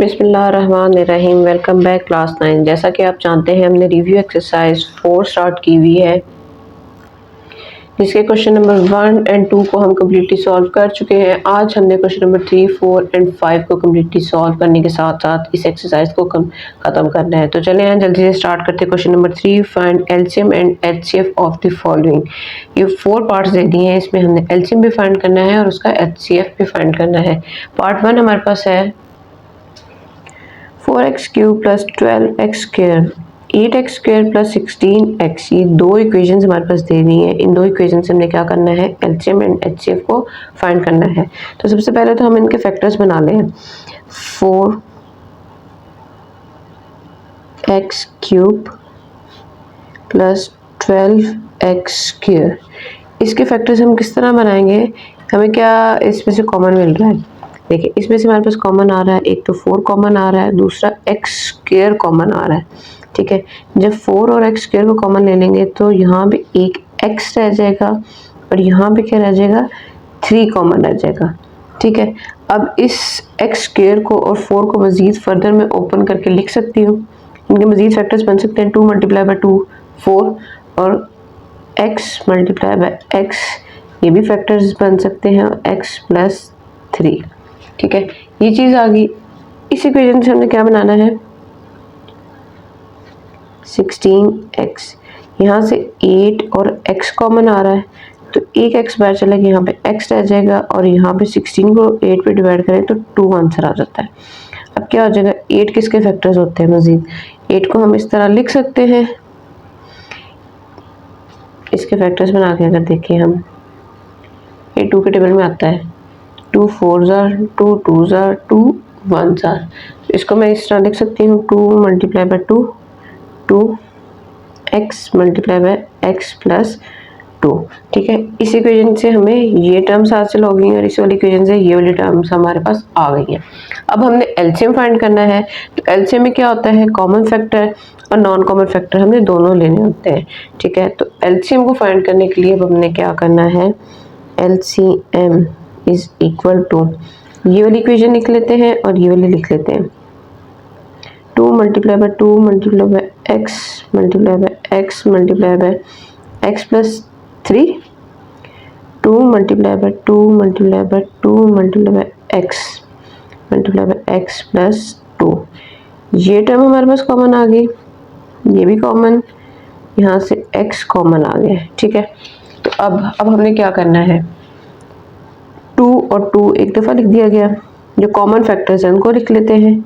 बिस्मिल्लाहिर्रहमानिर्रहीम। Welcome back class 9। जैसा कि आप जानते हैं हमने रिव्यू एक्सरसाइज 4 स्टार्ट की हुई है, जिसके क्वेश्चन नंबर 1 एंड 2 को हम कम्प्लीटली सॉल्व कर चुके हैं। आज हमने क्वेश्चन नंबर 3, 4 एंड 5 को कम्प्लीटली सॉल्व करने के साथ साथ इस एक्सरसाइज को ख़त्म करना है। तो चलें हैं जल्दी से स्टार्ट करते हैं। Question number 3, find LCM and HCF of the following. ये 4 पार्ट्स दे दिए हैं, इसमें हमने एलसीएम भी फाइंड करना है और उसका एचसीएफ भी फाइंड करना है। पार्ट 1 हमारे पास है 4x³ plus 12x², 8x² plus 16x। ये दो इक्वेशंस हमारे पास दे दी हैं। इन दो इक्वेशन से हमने क्या करना है, एलसीएम एंड एचसीएफ को फाइंड करना है। तो सबसे पहले तो हम इनके फैक्टर्स बना लें। 4x³ प्लस 12x², इसके फैक्टर्स हम किस तरह बनाएंगे, हमें क्या इसमें से कॉमन मिल रहा है। देखिए इसमें से हमारे पास कॉमन आ रहा है, एक तो 4 कॉमन आ रहा है, दूसरा x² कॉमन आ रहा है। ठीक है, जब 4 और x² को कॉमन ले लेंगे तो यहाँ पे एक x रह जाएगा और यहाँ पे क्या रह जाएगा, 3 कॉमन रह जाएगा। ठीक है, अब इस x² को और 4 को मज़ीद फर्दर में ओपन करके लिख सकती हूँ। इनके मज़ीद फैक्टर्स बन सकते हैं 2 × 2 4 और x × x, ये भी फैक्टर्स बन सकते हैं, x + 3। ठीक है, ये चीज़ आ गई। इस इक्वेशन से हमने क्या बनाना है, 16x, यहाँ से 8 और x कॉमन आ रहा है तो एक x बाहर चला गया, यहाँ पे x रह जाएगा और यहाँ पे 16 को 8 पे डिवाइड करें तो 2 आंसर आ जाता है। अब क्या हो जाएगा, 8 किसके फैक्टर्स होते हैं, मज़ीद 8 को हम इस तरह लिख सकते हैं। इसके फैक्टर्स बना के अगर देखें हम, ये 2 के टेबल में आता है, 2 4s are 2 2s are 2 1s are। इसको मैं इस तरह लिख सकती हूँ, 2 × 2 2x × x + 2। ठीक है, इस इक्वेशन से हमें ये टर्म्स हासिल हो गई और इस वाली इक्वेशन से ये वाली टर्म्स हमारे पास आ गई हैं। अब हमने एलसीएम फाइंड करना है। तो एलसीएम में क्या होता है, कॉमन फैक्टर और नॉन कॉमन फैक्टर हमने दोनों लेने होते हैं। ठीक है, तो एलसीएम को फाइंड करने के लिए अब हमने क्या करना है, एलसीएम इज इक्वल टू, ये वाली इक्वेशन लिख लेते हैं और ये वाली लिख लेते हैं, 2 × 2 × x × x × x + 3, 2 × 2 × 2 × x × x + 2। ये टर्म हमारे पास कॉमन आ गई, ये भी कॉमन, यहाँ से x कॉमन आ गया। ठीक है, तो अब हमने क्या करना है, 2 और 2 एक दफ़ा लिख दिया गया, जो कॉमन फैक्टर्स हैं उनको लिख लेते हैं।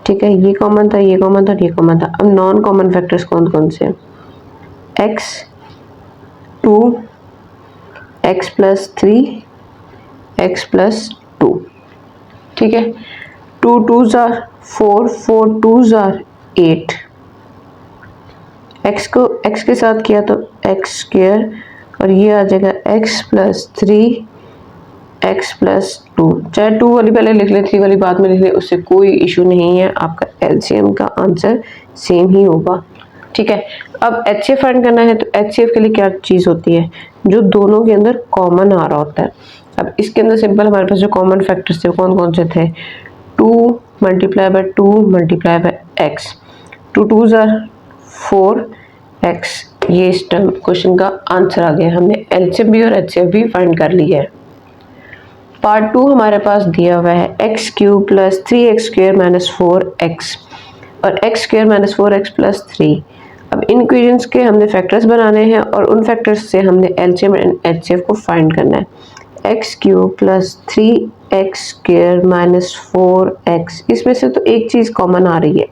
ठीक है, ये कॉमन था, ये कॉमन था, ये कॉमन था। अब नॉन कॉमन फैक्टर्स कौन कौन से हैं, x 2 x + 3 x + 2। ठीक है, 2 2s are 4 4 2s are 8, x को x के साथ किया तो x² और ये आ जाएगा x + 3 x + 2। चाहे 2 वाली पहले लिख ले, 3 वाली बाद में लिख ले, उससे कोई इशू नहीं है, आपका एलसीएम का आंसर सेम ही होगा। ठीक है, अब एचसीएफ फाइंड करना है। तो एचसीएफ के लिए क्या चीज़ होती है, जो दोनों के अंदर कॉमन आ रहा होता है। अब इसके अंदर सिंपल हमारे पास जो कॉमन फैक्टर्स थे कौन कौन से थे, 2 × 2 × x, 2 2s are 4x। ये इस टर्म क्वेश्चन का आंसर आ गया। हमने एलसीएम भी और एचसीएफ भी फाइंड कर लिया है। पार्ट 2 हमारे पास दिया हुआ है x³ प्लस 3x² - 4x और x² - 4x + 3। अब इन इक्वेशंस के हमने फैक्टर्स बनाने हैं और उन फैक्टर्स से हमने एलसीएम एंड एचसीएफ को फाइंड करना है। x³ प्लस 3x² - 4x, इसमें से तो एक चीज़ कॉमन आ रही है,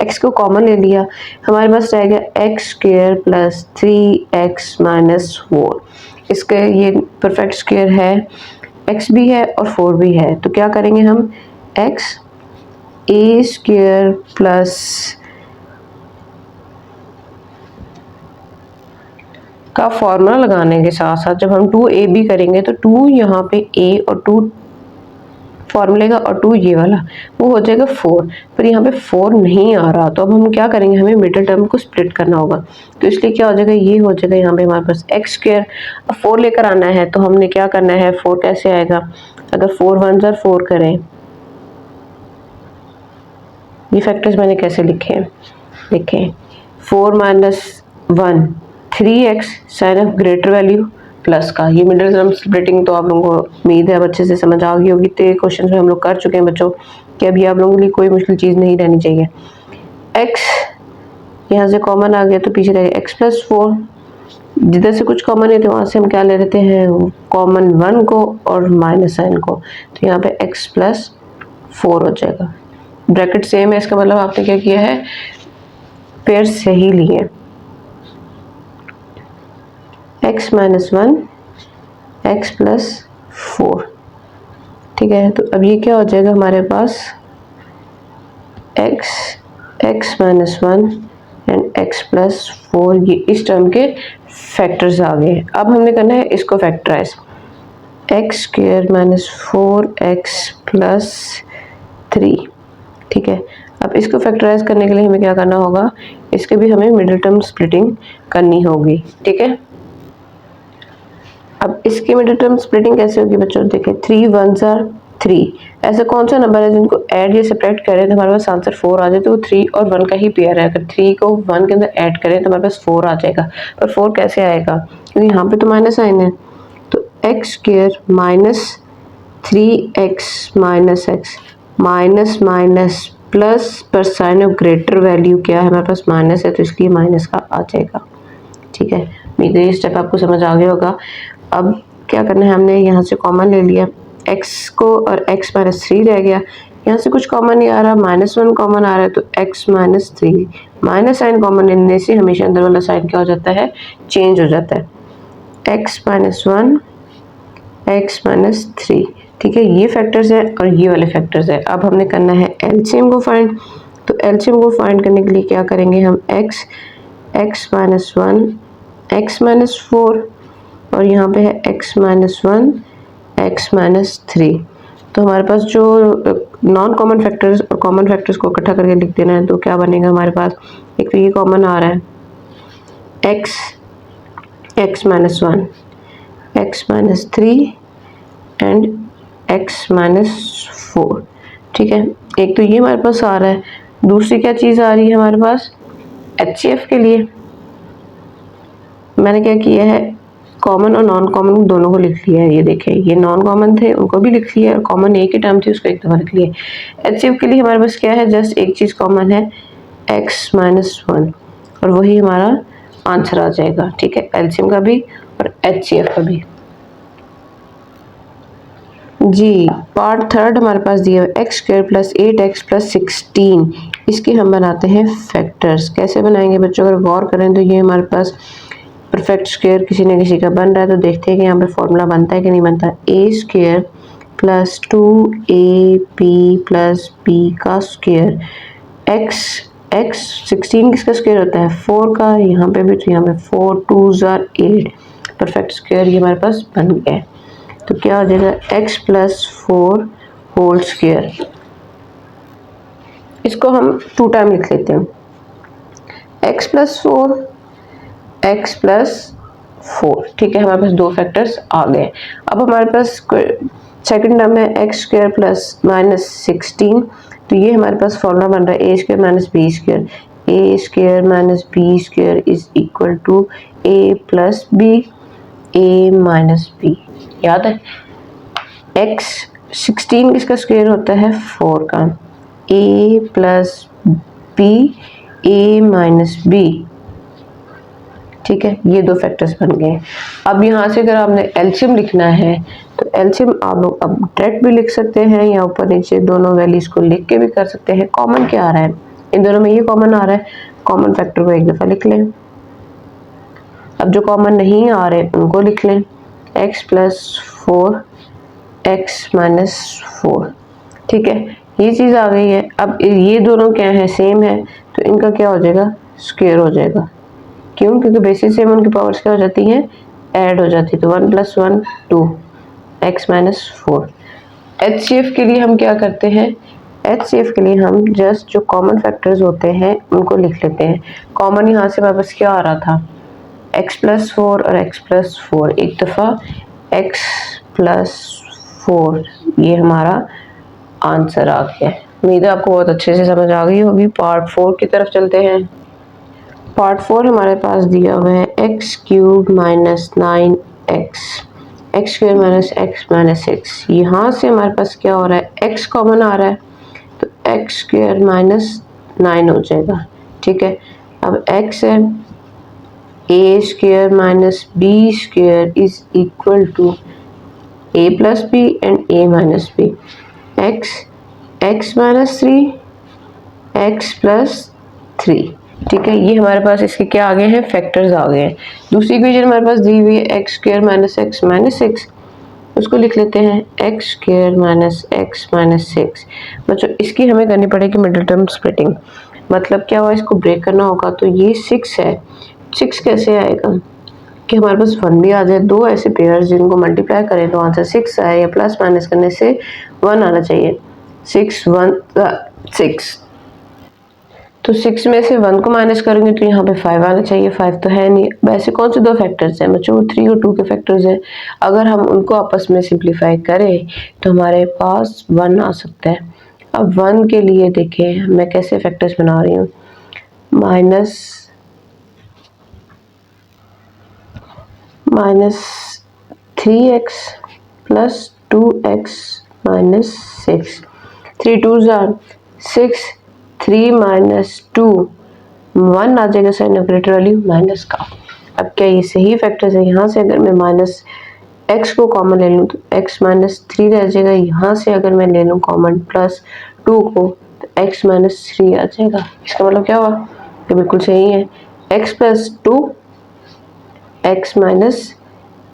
x को कॉमन ले लिया, हमारे पास रहेगा x² प्लस 3x - 4। इसका ये परफेक्ट स्क्वायर है, x भी है और 4 भी है, तो क्या करेंगे हम, x² प्लस का फॉर्मूला लगाने के साथ साथ जब हम 2ab करेंगे तो 2 यहाँ पे a और 2 फॉर्मूले का और 2 ये वाला वो हो जाएगा 4, पर यहाँ पे 4 नहीं आ रहा। तो अब हम क्या करेंगे, हमें मिडिल टर्म को स्प्लिट करना होगा। तो इसलिए क्या हो जाएगा, ये हो जाएगा यहाँ पे हमारे पास x²। अब 4 लेकर आना है तो हमने क्या करना है, 4 कैसे आएगा, अगर 4 1s are 4 करें ये फैक्टर्स मैंने कैसे लिखे हैं, देखें 4 minus 1 3x sign of greater value plus का, ये मिडिल टर्म स्प्लिटिंग तो आप लोगों को उम्मीद है अब अच्छे से समझ आ गई होगी। तो क्वेश्चन में हम लोग कर चुके हैं बच्चों कि अभी आप लोगों के लिए कोई मुश्किल चीज़ नहीं रहनी चाहिए। x यहाँ से कॉमन आ गया तो पीछे रहेगा x प्लस 4, जिधर से कुछ कॉमन है तो वहाँ से हम क्या ले लेते हैं कॉमन 1 को और माइनस साइन को, तो यहाँ पे x प्लस 4 हो जाएगा। ब्रैकेट सेम है, इसका मतलब आपने क्या किया है पेयर सही लिए, x माइनस 1 x प्लस 4, ठीक है। तो अब ये क्या हो जाएगा हमारे पास x minus 1 and x plus 4, ये इस टर्म के फैक्टर्स आ गए। अब हमने करना है इसको factorise, x square minus 4x plus 3, ठीक है। अब इसको फैक्टराइज करने के लिए हमें क्या करना होगा, इसके भी हमें मिडिल टर्म स्प्लिटिंग करनी होगी, ठीक है। अब इसकी मिडिल टर्म स्प्लिटिंग कैसे होगी बच्चों, देखें 3 1s are 3, ऐसा कौन सा नंबर है जिनको ऐड या सब्ट्रैक्ट करें तो हमारे पास आंसर 4 आ जाए, तो वो 3 और 1 का ही पेयर है। अगर 3 को 1 के अंदर ऐड करें तो हमारे पास 4 आ जाएगा, पर 4 कैसे आएगा क्योंकि यहाँ पे तो माइनस साइन है, तो x square minus 3x minus x minus minus plus पर साइन ऑफ ग्रेटर वैल्यू क्या है हमारे पास माइनस है, तो इसलिए माइनस का आ जाएगा, ठीक है। उम्मीद है ये स्टेप आपको समझ आ गया होगा। अब क्या करना है, हमने यहाँ से कॉमन ले लिया x को और x माइनस 3 रह गया, यहाँ से कुछ कॉमन नहीं आ रहा, माइनस 1 कॉमन आ रहा है तो x minus 3, minus sign common लेने से हमेशा अंदर वाला साइन क्या हो जाता है चेंज हो जाता है, x माइनस 1 x माइनस 3, ठीक है। ये फैक्टर्स है और ये वाले फैक्टर्स है। अब हमने करना है एलसीएम को फाइंड, तो एलसीएम को फाइंड करने के लिए क्या करेंगे हम x माइनस 1 x माइनस 4 और यहाँ पे है x माइनस 1 x माइनस 3, तो हमारे पास जो नॉन कॉमन फैक्टर्स और कॉमन फैक्टर्स को इकट्ठा करके लिख देना है, तो क्या बनेगा हमारे पास, एक तो ये कॉमन आ रहा है x minus 1 x minus 3 and x minus 4, ठीक है। एक तो ये हमारे पास आ रहा है, दूसरी क्या चीज़ आ रही है हमारे पास HCF के लिए मैंने क्या किया है कॉमन और नॉन कॉमन दोनों को लिख लिया है। ये देखें ये नॉन कॉमन थे उनको भी लिख लिया और कॉमन एक ही टर्म थी उसको एक दफ़ा लिख लिया। HCF के लिए हमारे पास क्या है, जस्ट एक चीज़ कॉमन है x माइनस 1 और वही हमारा आंसर आ जाएगा, ठीक है, एलसीएम का भी और HCF का भी। जी पार्ट थर्ड हमारे पास दिया है x square plus 8x plus 16, इसके हम बनाते हैं फैक्टर्स। कैसे बनाएंगे बच्चों, अगर गौर करें तो ये हमारे पास परफेक्ट स्क्वायर किसी न किसी का बन रहा है, तो देखते हैं कि यहाँ पे फॉर्मूला बनता है कि नहीं बनता। a square plus 2ab plus b का स्क्वायर x 16 किसका स्क्वायर होता है 4 का, यहाँ पे भी, तो यहाँ पे 4 2s are 8, परफेक्ट स्क्वायर ये हमारे पास बन गया है। तो क्या हो जाएगा x प्लस 4 होल स्क्वायर, इसको हम 2 टाइम लिख लेते हैं, x प्लस 4 x प्लस 4, ठीक है। हमारे पास दो फैक्टर्स आ गए। अब हमारे पास सेकंड टर्म है x स्क्वायर प्लस माइनस 16, तो ये हमारे पास फॉर्मूला बन रहा है a square minus b square, a square minus b square is equal to a plus b a minus b। याद है x 16 किसका स्क्वायर होता है 4 का, a plus b a minus b, ठीक है। ये दो फैक्टर्स बन गए। अब यहाँ से अगर आपने एलसीएम लिखना है तो एलसीएम आप लोग अब डायरेक्ट भी लिख सकते हैं या ऊपर नीचे दोनों वैल्यूज को लिख के भी कर सकते हैं। कॉमन क्या आ रहा है इन दोनों में, ये कॉमन आ रहा है, कॉमन फैक्टर को एक दफ़ा लिख लें। अब जो कॉमन नहीं आ रहे उनको लिख लें, x प्लस 4 x माइनस 4, ठीक है। ये चीज़ आ गई है। अब ये दोनों क्या है सेम है, तो इनका क्या हो जाएगा स्क्वायर हो जाएगा, क्यों, क्योंकि बेसिस सेम उनकी पावर्स क्या हो जाती हैं ऐड हो जाती है, तो 1 प्लस 1 2 x माइनस 4। HCF के लिए हम क्या करते हैं, HCF के लिए हम जस्ट जो कॉमन फैक्टर्स होते हैं उनको लिख लेते हैं। कॉमन यहाँ से हमारे पास क्या आ रहा था x प्लस 4 और x प्लस 4, एक दफ़ा x प्लस 4 ये हमारा आंसर आ गया। उम्मीद है आपको बहुत अच्छे से समझ आ गई होगी। पार्ट 4 की तरफ चलते हैं। पार्ट 4 हमारे पास दिया हुआ है x cube minus 9x, x square minus x minus 6। यहाँ से हमारे पास क्या हो रहा है, x कॉमन आ रहा है तो एक्स स्क्वायर माइनस 9 हो जाएगा। ठीक है, अब x है a square minus b square is equal to a plus b and a minus b. X minus 3 x plus 3। ठीक है, ये हमारे पास इसके क्या आ गए हैं, फैक्टर्स आ गए हैं। दूसरी इक्वेशन हमारे पास दी हुई है x square minus x minus 6, उसको लिख लेते हैं x square minus x minus 6। बच्चों इसकी हमें करनी पड़ेगी मिडिल टर्म स्प्लिटिंग। मतलब क्या हुआ, इसको ब्रेक करना होगा तो ये 6 है, 6 कैसे आएगा कि हमारे पास 1 भी आ जाए। दो ऐसे पेयर्स जिनको मल्टीप्लाई करें तो आंसर 6 आए, या प्लस माइनस करने से 1 आना चाहिए। 6 1 6, तो 6 में से 1 को माइनस करेंगे तो यहाँ पे 5 आना चाहिए। 5 तो है नहीं। वैसे कौन से दो फैक्टर्स हैं बच्चों, 3 और 2 के फैक्टर्स हैं। अगर हम उनको आपस में सिंप्लीफाई करें तो हमारे पास 1 आ सकता है। अब 1 के लिए देखें मैं कैसे फैक्टर्स बना रही हूँ, minus 3x plus 2x minus 6। 3 2s are 6, 3 minus 2 1 आ जाएगा sign of greater value minus का। अब क्या ये सही फैक्टर्स है, यहाँ से अगर मैं माइनस x को कॉमन ले लूँ तो x माइनस 3 रह जाएगा। यहाँ से अगर मैं ले लूँ कॉमन प्लस 2 को तो x माइनस 3 आ जाएगा। इसका मतलब क्या हुआ, ये बिल्कुल सही है, x प्लस 2 x माइनस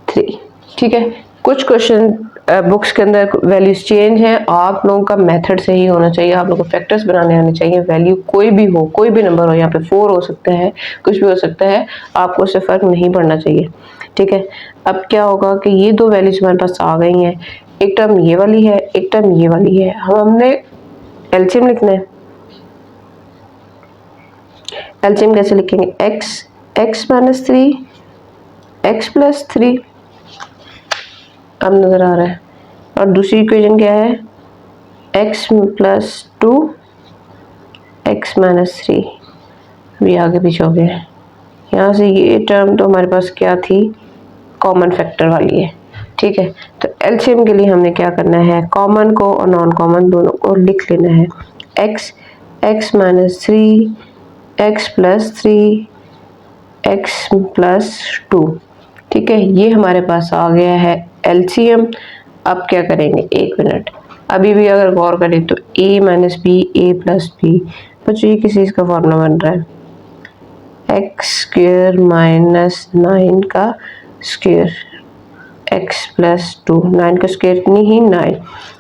3। ठीक है, कुछ क्वेश्चन बुक्स के अंदर वैल्यूज चेंज हैं, आप लोगों का मेथड सही होना चाहिए, आप लोगों को फैक्टर्स बनाने आने चाहिए। वैल्यू कोई भी हो, कोई भी नंबर हो, यहाँ पे 4 हो सकता है, कुछ भी हो सकता है, आपको उससे फर्क नहीं पड़ना चाहिए। ठीक है, अब क्या होगा कि ये दो वैल्यूज हमारे पास आ गई हैं, एक टर्म ये वाली है, एक टर्म ये वाली है। हमने एलसीएम लिखना है। एलसीएम कैसे लिखेंगे, एक्स माइनस 3 एक्स प्लस 3, अब नजर आ रहा है। और दूसरी इक्वेशन क्या है, x प्लस 2 एक्स माइनस 3। भी आगे पीछे हो गया है। यहाँ से ये टर्म तो हमारे पास क्या थी, कॉमन फैक्टर वाली है। ठीक है, तो एलसीएम के लिए हमने क्या करना है, कॉमन को और नॉन कॉमन दोनों को लिख लेना है। X minus 3 x plus 3 x plus 2। ठीक है, ये हमारे पास आ गया है एलसीएम। अब क्या करेंगे, एक मिनट, अभी भी अगर गौर करें तो a minus b a plus b. बच्चों ये किस चीज़ का फॉर्मूला बन रहा है, एक्स स्क्वेयर माइनस 9 का स्क्वेयर एक्स प्लस 2। 9 का स्क्वेयर इतनी ही 9,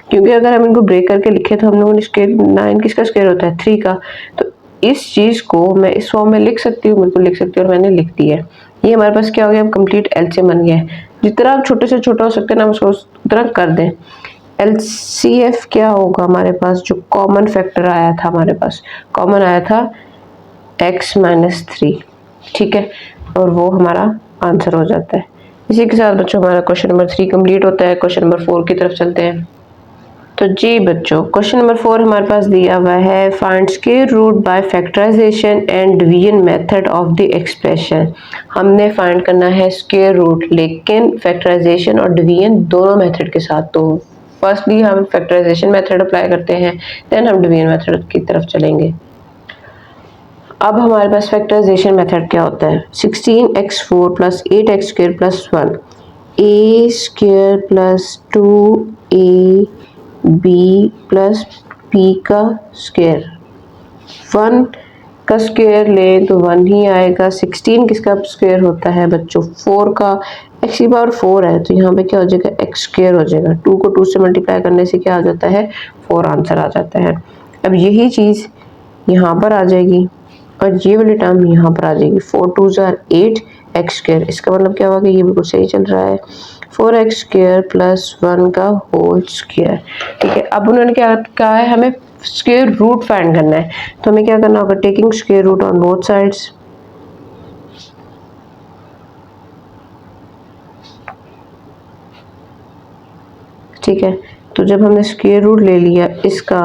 क्योंकि अगर हम इनको ब्रेक करके लिखे तो हम लोगों ने स्क्वेयर 9 किसका स्क्वेयर होता है, 3 का। तो इस चीज़ को मैं इस फॉर्म में लिख सकती हूँ, बिल्कुल लिख सकती हूँ, और मैंने लिख दी है। ये हमारे पास क्या हो गया, अब कंप्लीट एलसीएम बन गया है। जितना आप छोटे से छोटा हो सकते हैं ना उसको उतना कर दें। एलसीएफ क्या होगा हमारे पास, जो कॉमन फैक्टर आया था हमारे पास, कॉमन आया था x माइनस 3। ठीक है, और वो हमारा आंसर हो जाता है। इसी के साथ बच्चों हमारा क्वेश्चन नंबर 3 कंप्लीट होता है। क्वेश्चन नंबर 4 की तरफ चलते हैं। तो जी बच्चों, क्वेश्चन नंबर 4 हमारे पास दिया हुआ है, find square root by factorisation and division method of the expression. हमने फाइंड करना है स्क्वायर रूट, लेकिन फैक्टराइजेशन और डिवीजन दोनों मेथड के साथ। तो फर्स्टली हम फैक्टराइजेशन मेथड अप्लाई करते हैं, देन हम डिवीजन मेथड की तरफ चलेंगे। अब हमारे पास फैक्टराइजेशन मेथड क्या होता है, 16x4 plus 8x square plus 1 a square plus 2a b plus p का स्क्वायर। 1 का स्क्वायर लें तो 1 ही आएगा। 16 किसका स्क्वायर होता है बच्चों, 4 का। x की पावर 4 है तो यहाँ पे क्या हो जाएगा, x स्क्वायर हो जाएगा। 2 को 2 से मल्टीप्लाई करने से क्या आ जाता है, 4 आंसर आ जाता है। अब यही चीज़ यहाँ पर आ जाएगी और ये वाली टर्म यहाँ पर आ जाएगी। 4 2s आर 8 एक्स स्क्वायर। इसका मतलब क्या हुआ कि ये बिल्कुल सही चल रहा है, 4x स्क्वायर प्लस 1 का होल स्क्वायर। ठीक है, अब उन्होंने क्या कहा है, हमें स्क्वायर रूट फाइंड करना है। तो हमें क्या करना होगा, taking square root on both sides. ठीक है, तो जब हमने स्क्वायर रूट ले लिया इसका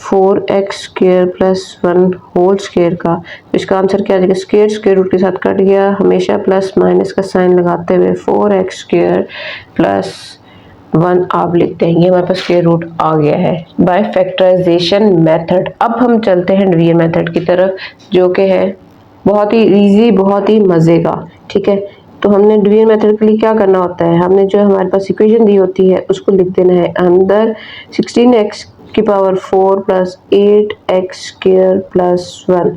4x square plus 1 whole square का, तो इसका आंसर क्या आ जाएगा, स्क्वायर स्क्वायर रूट के साथ कट गया, हमेशा प्लस माइनस का साइन लगाते हुए 4x स्क्वायर प्लस 1 आप लिखते हैं। ये हमारे पास स्क्वायर रूट आ गया है बाय फैक्टराइजेशन मेथड। अब हम चलते हैं डिवीजन मेथड की तरफ, जो कि है बहुत ही इजी, बहुत ही मज़े का। ठीक है, तो हमने डिवीजन मेथड के लिए क्या करना होता है, हमने जो हमारे पास इक्वेशन दी होती है उसको लिख देना है अंदर 16x की power 4 plus 8x square plus 1।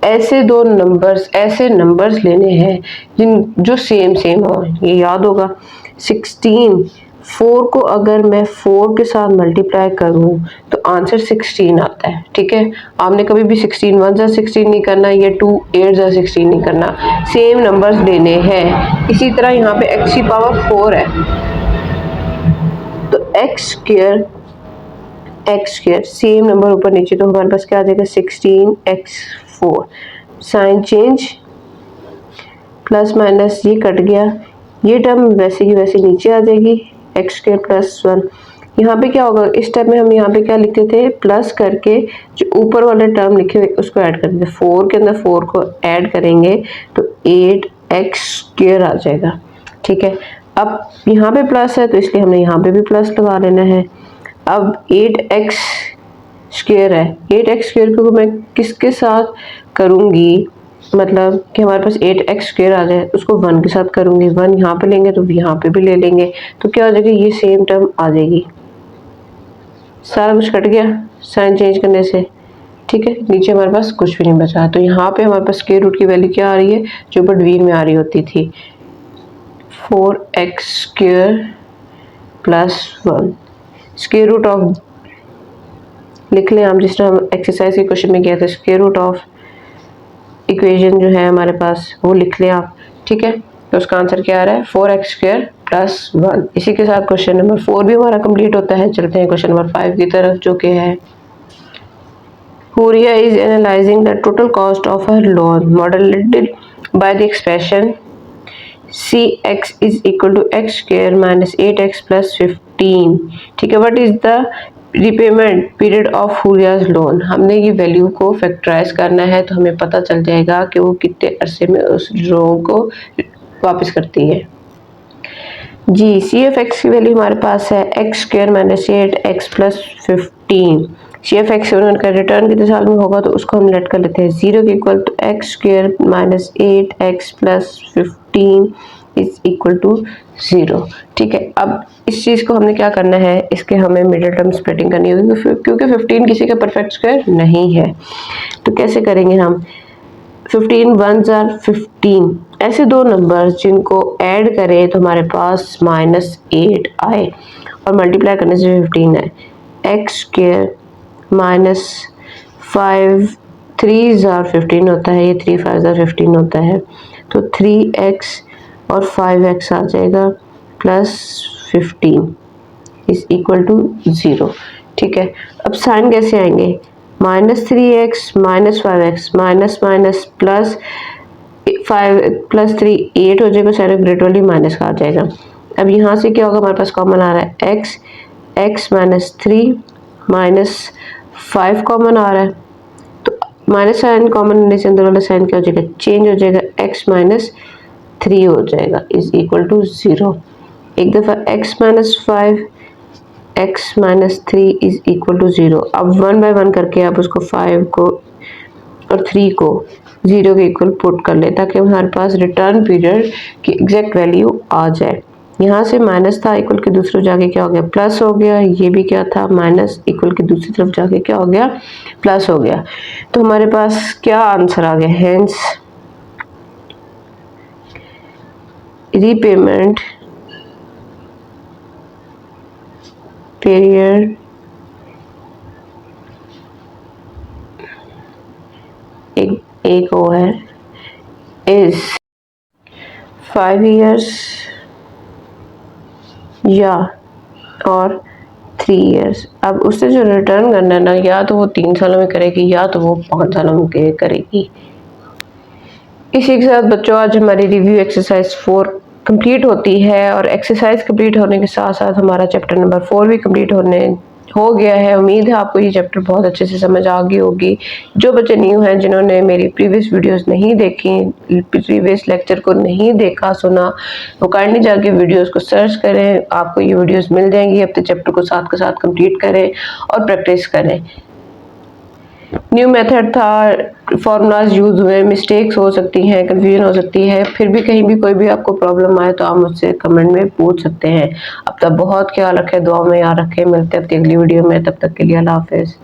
ऐसे दो नंबर्स, ऐसे नंबर्स लेने हैं जो सेम सेम हो। ये याद होगा 16, 4 को अगर मैं 4 के साथ मल्टीप्लाई करूं तो आंसर 16 आता है। ठीक है, आपने कभी भी 16 1 जा 16 नहीं करना, या 2 8 जा 16 नहीं करना, सेम नंबर्स लेने हैं। इसी तरह यहाँ पे x की पावर 4 है, तो x स्क्वायर सेम नंबर ऊपर नीचे, तो हमारे पास क्या आ जाएगा 16x4, sign change plus minus ये कट गया, ये टर्म वैसे की वैसे नीचे आ जाएगी, एक्स स्क्वायर प्लस 1। यहाँ पे क्या होगा, इस टाइप में हम यहाँ पे क्या लिखते थे, प्लस करके जो ऊपर वाले टर्म लिखे हुए उसको ऐड कर देते, 4 के अंदर 4 को ऐड करेंगे तो 8x स्क्वायर आ जाएगा। ठीक है, अब यहाँ पे प्लस है तो इसलिए हमने यहाँ पे भी प्लस लगा लेना है। अब 8x स्क्वायर है, 8x स्क्वायर को मैं किसके साथ करूँगी, मतलब कि हमारे पास 8x स्क्वायर आ जाए, उसको 1 के साथ करूँगी, 1 यहाँ पे लेंगे तो यहाँ पे भी ले लेंगे, तो क्या हो जाएगा, ये सेम टर्म आ जाएगी। सारा कुछ कट गया साइन चेंज करने से। ठीक है, नीचे हमारे पास कुछ भी नहीं बचा, तो यहाँ पे हमारे पास स्क्वायर रूट की वैल्यू क्या आ रही है, जो ऊपर डिवीजन में आ रही होती थी, 4x square plus 1। Square root of लिख लें आप, जिस तरह हम एक्सरसाइज के क्वेश्चन में किया था, स्क्वायर रूट ऑफ इक्वेशन जो है हमारे पास वो लिख लें आप। ठीक है, तो उसका आंसर क्या आ रहा है, 4x स्क्वायर प्लस 1। इसी के साथ क्वेश्चन नंबर 4 भी हमारा कंप्लीट होता है। चलते हैं क्वेश्चन नंबर 5 की तरफ, जो कि है Huria is analyzing the total cost of her loan modeled by the expression cx is equal to x square minus 8x plus 15। ठीक है, what is the repayment period of Huria's loan। हमने ये value को factorise करना है तो हमें पता चल जाएगा कि वो कितने अरसे में उस लोन को वापस करती है। जी, सी एफ एक्स की वैल्यू हमारे पास है x square minus 8x plus 15। C f x का रिटर्न कितने साल में होगा, तो उसको हम लेट कर लेते हैं 0 के equal to x square minus 8x plus 15 is equal to 0। ठीक है, अब इस चीज़ को हमने क्या करना है, इसके हमें मिडिल टर्म स्प्लिटिंग करनी होगी, क्योंकि 15 किसी का परफेक्ट स्क्वायर नहीं है। तो कैसे करेंगे हम, 15 1s are 15, ऐसे दो नंबर जिनको ऐड करें तो हमारे पास -8 आए और मल्टीप्लाई करने से 15 है, x square minus 5 3s are 15 होता है, ये 3 5s are 15 होता है, तो 3x और 5x आ जाएगा प्लस 15 इज इक्वल टू 0। ठीक है, अब साइन कैसे आएंगे, -3x minus 5x minus minus plus 5 plus 3 8 हो जाएगा, सारे ग्रेट वाली माइनस का आ जाएगा। अब यहाँ से क्या होगा, हमारे पास कॉमन आ रहा है x माइनस 3 माइनस 5 कॉमन आ रहा है, तो माइनस साइन कॉमन होने से अंदर वाला साइन क्या हो जाएगा, चेंज हो जाएगा, x माइनस 3 हो जाएगा इज इक्वल टू 0। एक दफ़ा x minus 5 x minus 3 is equal to 0। अब 1 बाय 1 करके आप उसको 5 को और 3 को 0 के इक्वल पुट कर ले, ताकि हमारे पास रिटर्न पीरियड की एग्जैक्ट वैल्यू आ जाए। यहाँ से माइनस था, इक्वल के दूसरे जाके क्या हो गया, प्लस हो गया, ये भी क्या था माइनस, इक्वल के दूसरी तरफ जाके क्या हो गया, प्लस हो गया। तो हमारे पास क्या आंसर आ गया, हेंस रीपेमेंट पीरियड एक वो है इज 5 years या और 3 years। अब उससे जो रिटर्न करना है ना, या तो वो 3 सालों में करेगी या तो वो 5 सालों में करेगी। इसी के साथ बच्चों आज हमारी रिव्यू एक्सरसाइज 4 कंप्लीट होती है और एक्सरसाइज कंप्लीट होने के साथ साथ हमारा चैप्टर नंबर 4 भी कंप्लीट हो गया है। उम्मीद है आपको ये चैप्टर बहुत अच्छे से समझ आ गई होगी। जो बच्चे न्यू हैं, जिन्होंने मेरी प्रीवियस वीडियोस नहीं देखी, प्रीवियस लेक्चर को नहीं देखा सुना, वो काइंडली जाके वीडियोस को सर्च करें, आपको ये वीडियोस मिल जाएंगी। अपने चैप्टर को साथ के साथ कंप्लीट करें और प्रैक्टिस करें। न्यू मेथड था, फार्मूलाज यूज हुए, मिस्टेक्स हो सकती हैं, कंफ्यूजन हो सकती है, फिर भी कहीं भी कोई भी आपको प्रॉब्लम आए तो आप मुझसे कमेंट में पूछ सकते हैं। अब तक बहुत ख्याल रखें, दुआ में याद रखें। मिलते हैं अपनी अगली वीडियो में, तब तक के लिए अल्लाह हाफिज़।